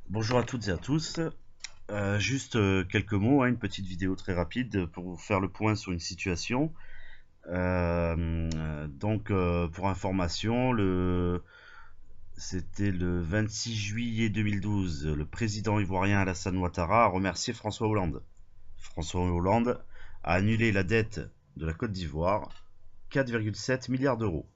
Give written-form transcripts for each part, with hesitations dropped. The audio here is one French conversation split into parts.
Bonjour à toutes et à tous. Juste quelques mots, une petite vidéo très rapide pour vous faire le point sur une situation. Pour information, c'était le 26 juillet 2012. Le président ivoirien Alassane Ouattara a remercié François Hollande. François Hollande a annulé la dette de la Côte d'Ivoire, 4,7 milliards d'euros.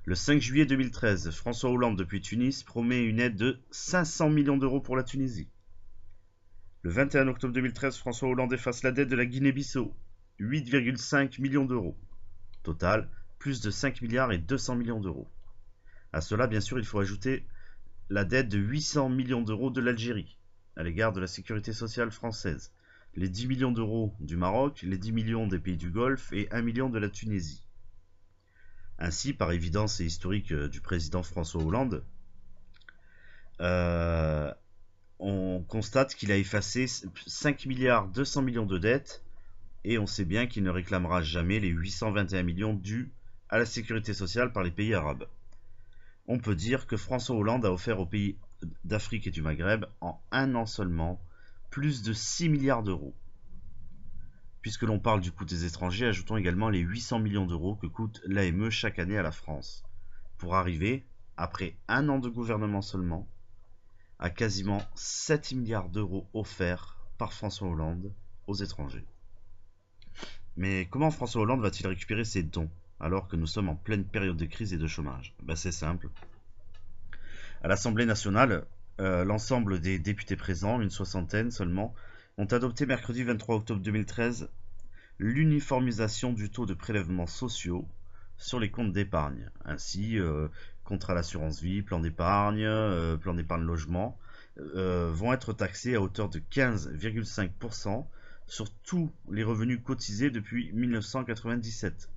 Le 5 juillet 2013, François Hollande depuis Tunis promet une aide de 500 millions d'euros pour la Tunisie. Le 21 octobre 2013, François Hollande efface la dette de la Guinée-Bissau, 8,5 millions d'euros. Total, plus de 5 milliards et 200 millions d'euros. À cela, bien sûr, il faut ajouter la dette de 800 millions d'euros de l'Algérie à l'égard de la sécurité sociale française, les 10 millions d'euros du Maroc, les 10 millions des pays du Golfe et 1 million de la Tunisie. Ainsi, par évidence et historique du président François Hollande, euh, on constate qu'il a effacé 5 milliards 200 millions de dettes et on sait bien qu'il ne réclamera jamais les 821 millions dus à la sécurité sociale par les pays arabes. On peut dire que François Hollande a offert aux pays d'Afrique et du Maghreb, en un an seulement, plus de 6 milliards d'euros. Puisque l'on parle du coût des étrangers, ajoutons également les 800 millions d'euros que coûte l'AME chaque année à la France, pour arriver, après un an de gouvernement seulement, à quasiment 7 milliards d'euros offerts par François Hollande aux étrangers. Mais comment François Hollande va-t-il récupérer ses dons alors que nous sommes en pleine période de crise et de chômage? C'est simple. À l'Assemblée nationale, l'ensemble des députés présents, une soixantaine seulement, ont adopté mercredi 23 octobre 2013 l'uniformisation du taux de prélèvements sociaux sur les comptes d'épargne. Ainsi, contrat d'assurance vie, plan d'épargne logement, vont être taxés à hauteur de 15,5% sur tous les revenus cotisés depuis 1997.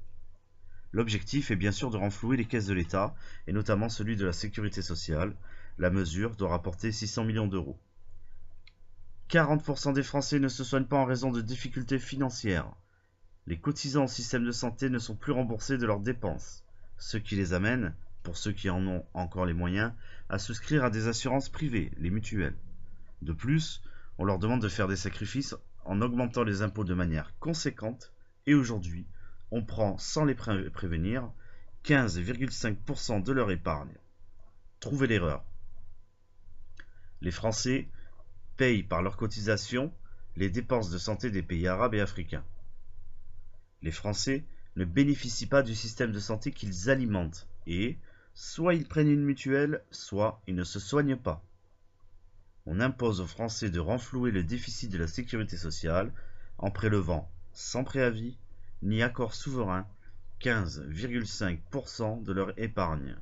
L'objectif est bien sûr de renflouer les caisses de l'État, et notamment celui de la sécurité sociale. La mesure doit rapporter 600 millions d'euros. 40% des Français ne se soignent pas en raison de difficultés financières. Les cotisants au système de santé ne sont plus remboursés de leurs dépenses, ce qui les amène, pour ceux qui en ont encore les moyens, à souscrire à des assurances privées, les mutuelles. De plus, on leur demande de faire des sacrifices en augmentant les impôts de manière conséquente, et aujourd'hui, on prend, sans les prévenir, 15,5% de leur épargne. Trouvez l'erreur. Les Français payent par leurs cotisations les dépenses de santé des pays arabes et africains. Les Français ne bénéficient pas du système de santé qu'ils alimentent et soit ils prennent une mutuelle, soit ils ne se soignent pas. On impose aux Français de renflouer le déficit de la sécurité sociale en prélevant, sans préavis ni accord souverain, 15,5% de leur épargne.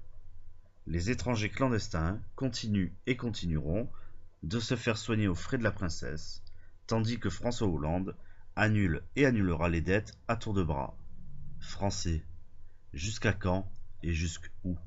Les étrangers clandestins continuent et continueront de se faire soigner aux frais de la princesse, tandis que François Hollande annule et annulera les dettes à tour de bras. Français, jusqu'à quand et jusqu'où?